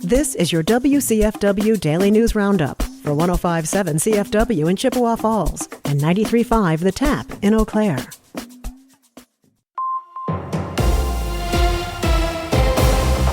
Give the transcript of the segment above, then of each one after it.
This is your WCFW Daily News Roundup for 105.7 CFW in Chippewa Falls and 93.5 The Tap in Eau Claire.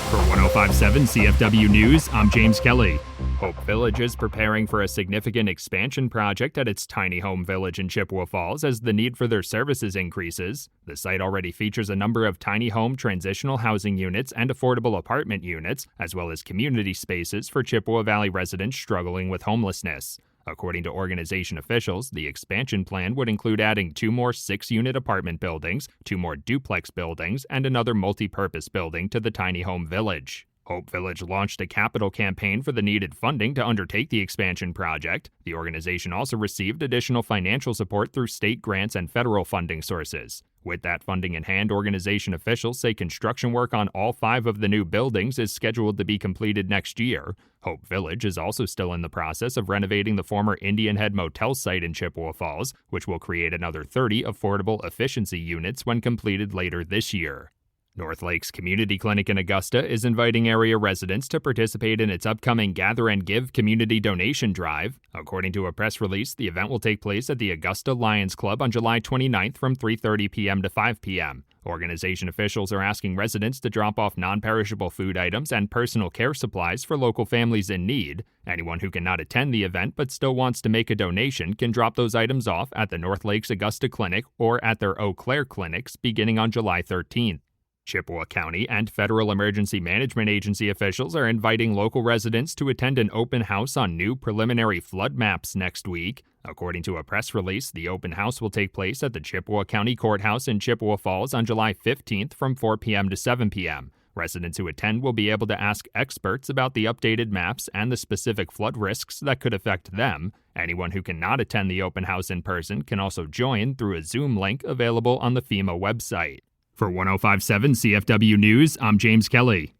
For 105.7 CFW News, I'm James Kelly. Hope Village is preparing for a significant expansion project at its tiny home village in Chippewa Falls as the need for their services increases. The site already features a number of tiny home transitional housing units and affordable apartment units, as well as community spaces for Chippewa Valley residents struggling with homelessness. According to organization officials, the expansion plan would include adding 2 more 6-unit apartment buildings, 2 more duplex buildings, and another multi-purpose building to the tiny home village. Hope Village launched a capital campaign for the needed funding to undertake the expansion project. The organization also received additional financial support through state grants and federal funding sources. With that funding in hand, organization officials say construction work on all 5 of the new buildings is scheduled to be completed next year. Hope Village is also still in the process of renovating the former Indian Head Motel site in Chippewa Falls, which will create another 30 affordable efficiency units when completed later this year. North Lakes Community Clinic in Augusta is inviting area residents to participate in its upcoming Gather and Give community donation drive. According to a press release, the event will take place at the Augusta Lions Club on July 29th from 3:30 p.m. to 5 p.m. Organization officials are asking residents to drop off non-perishable food items and personal care supplies for local families in need. Anyone who cannot attend the event but still wants to make a donation can drop those items off at the North Lakes Augusta Clinic or at their Eau Claire clinics beginning on July 13th. Chippewa County and Federal Emergency Management Agency officials are inviting local residents to attend an open house on new preliminary flood maps next week. According to a press release, the open house will take place at the Chippewa County Courthouse in Chippewa Falls on July 15th from 4 p.m. to 7 p.m. Residents who attend will be able to ask experts about the updated maps and the specific flood risks that could affect them. Anyone who cannot attend the open house in person can also join through a Zoom link available on the FEMA website. For 105.7 CFW News, I'm James Kelly.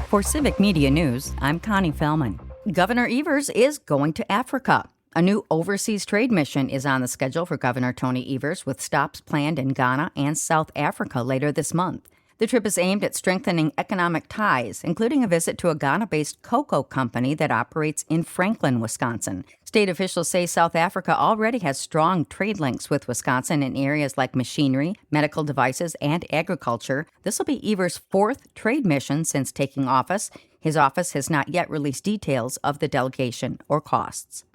For Civic Media News, I'm Connie Fellman. Governor Evers is going to Africa. A new overseas trade mission is on the schedule for Governor Tony Evers, with stops planned in Ghana and South Africa later this month. The trip is aimed at strengthening economic ties, including a visit to a Ghana-based cocoa company that operates in Franklin, Wisconsin. State officials say South Africa already has strong trade links with Wisconsin in areas like machinery, medical devices, and agriculture. This will be Evers' 4th trade mission since taking office. His office has not yet released details of the delegation or costs.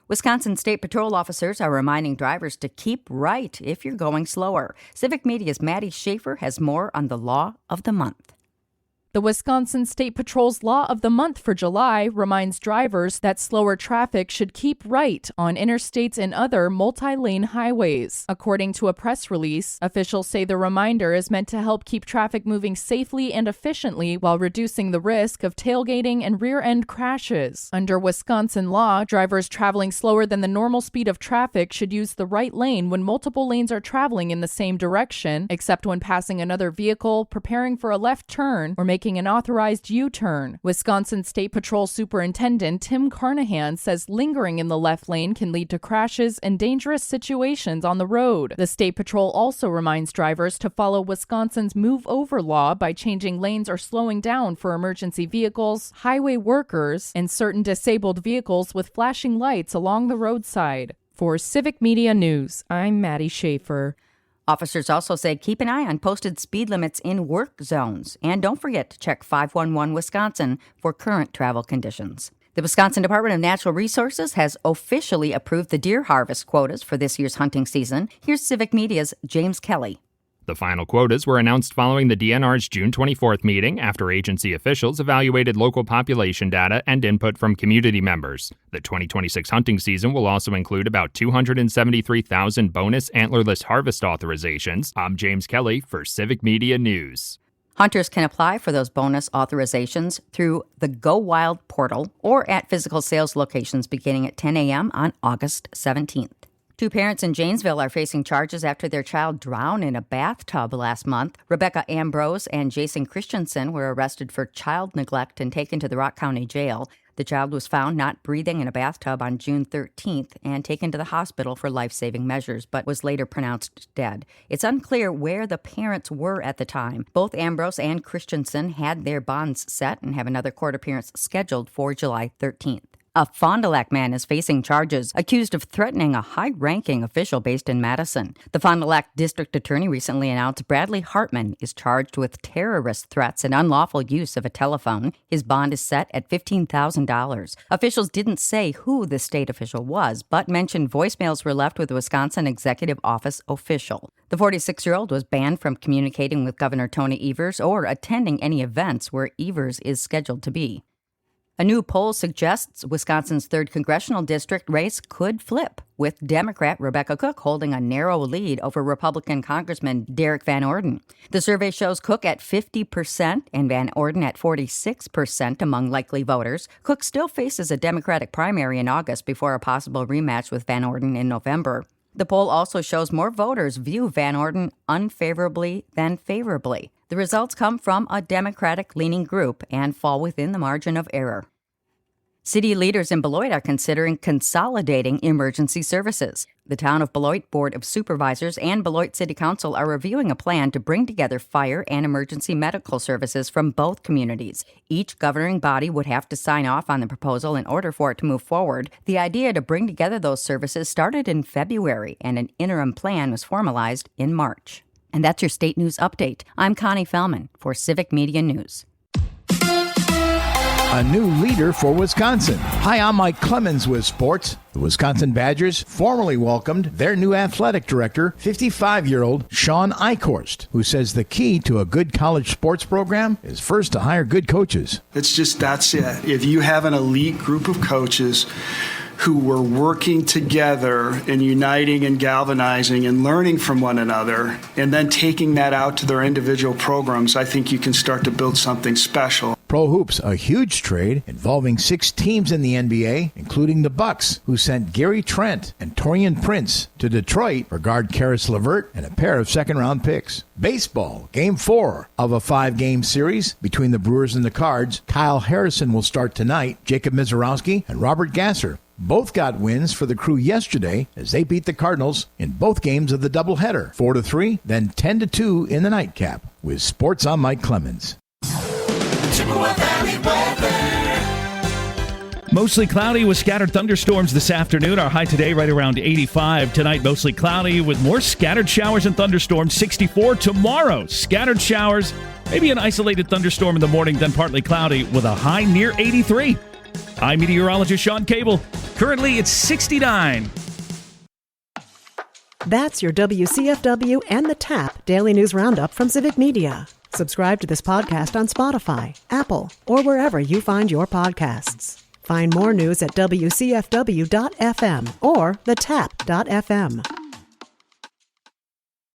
Wisconsin State Patrol officers are reminding drivers to keep right if you're going slower. Civic Media's Maddie Schaefer has more on the Law of the Month. The Wisconsin State Patrol's Law of the Month for July reminds drivers that slower traffic should keep right on interstates and other multi-lane highways. According to a press release, officials say the reminder is meant to help keep traffic moving safely and efficiently while reducing the risk of tailgating and rear-end crashes. Under Wisconsin law, drivers traveling slower than the normal speed of traffic should use the right lane when multiple lanes are traveling in the same direction, except when passing another vehicle, preparing for a left turn, or making an authorized U-turn. Wisconsin State Patrol Superintendent Tim Carnahan says lingering in the left lane can lead to crashes and dangerous situations on the road. The State Patrol also reminds drivers to follow Wisconsin's Move Over law by changing lanes or slowing down for emergency vehicles, highway workers, and certain disabled vehicles with flashing lights along the roadside. For Civic Media News, I'm Maddie Schaefer. Officers also say keep an eye on posted speed limits in work zones. And don't forget to check 511 Wisconsin for current travel conditions. The Wisconsin Department of Natural Resources has officially approved the deer harvest quotas for this year's hunting season. Here's Civic Media's James Kelly. The final quotas were announced following the DNR's June 24th meeting after agency officials evaluated local population data and input from community members. The 2026 hunting season will also include about 273,000 bonus antlerless harvest authorizations. I'm James Kelly for Civic Media News. Hunters can apply for those bonus authorizations through the Go Wild portal or at physical sales locations beginning at 10 a.m. on August 17th. 2 parents in Janesville are facing charges after their child drowned in a bathtub last month. Rebecca Ambrose and Jason Christensen were arrested for child neglect and taken to the Rock County Jail. The child was found not breathing in a bathtub on June 13th and taken to the hospital for life-saving measures, but was later pronounced dead. It's unclear where the parents were at the time. Both Ambrose and Christensen had their bonds set and have another court appearance scheduled for July 13th. A Fond du Lac man is facing charges accused of threatening a high-ranking official based in Madison. The Fond du Lac district attorney recently announced Bradley Hartman is charged with terrorist threats and unlawful use of a telephone. His bond is set at $15,000. Officials didn't say who the state official was, but mentioned voicemails were left with a Wisconsin Executive Office official. The 46-year-old was banned from communicating with Governor Tony Evers or attending any events where Evers is scheduled to be. A new poll suggests Wisconsin's 3rd congressional district race could flip, with Democrat Rebecca Cook holding a narrow lead over Republican Congressman Derek Van Orden. The survey shows Cook at 50% and Van Orden at 46% among likely voters. Cook still faces a Democratic primary in August before a possible rematch with Van Orden in November. The poll also shows more voters view Van Orden unfavorably than favorably. The results come from a Democratic-leaning group and fall within the margin of error. City leaders in Beloit are considering consolidating emergency services. The Town of Beloit Board of Supervisors and Beloit City Council are reviewing a plan to bring together fire and emergency medical services from both communities. Each governing body would have to sign off on the proposal in order for it to move forward. The idea to bring together those services started in February, and an interim plan was formalized in March. And that's your state news update. I'm Connie Fellman for Civic Media News. A new leader for Wisconsin. Hi, I'm Mike Clemens with sports. The Wisconsin Badgers formally welcomed their new athletic director, 55-year-old Sean Eichhorst, who says the key to a good college sports program is first to hire good coaches. That's it. If you have an elite group of coaches who were working together and uniting and galvanizing and learning from one another and then taking that out to their individual programs, I think you can start to build something special. Pro Hoops, a huge trade involving 6 teams in the NBA, including the Bucks, who sent Gary Trent and Taurean Prince to Detroit for guard Karis LeVert and a pair of second-round picks. Baseball, Game 4 of a 5-game series between the Brewers and the Cards. Kyle Harrison will start tonight. Jacob Mizorowski and Robert Gasser both got wins for the Crew yesterday as they beat the Cardinals in both games of the doubleheader, 4-3, then 10-2 in the nightcap. With sports, I'm Mike Clemens. Mostly cloudy with scattered thunderstorms this afternoon. Our high today right around 85. Tonight, mostly cloudy with more scattered showers and thunderstorms. 64 tomorrow. Scattered showers, maybe an isolated thunderstorm in the morning, then partly cloudy with a high near 83. I'm meteorologist Sean Cable. Currently, it's 69. That's your WCFW and the TAP Daily News Roundup from Civic Media. Subscribe to this podcast on Spotify, Apple, or wherever you find your podcasts. Find more news at WCFW.FM or thetap.fm.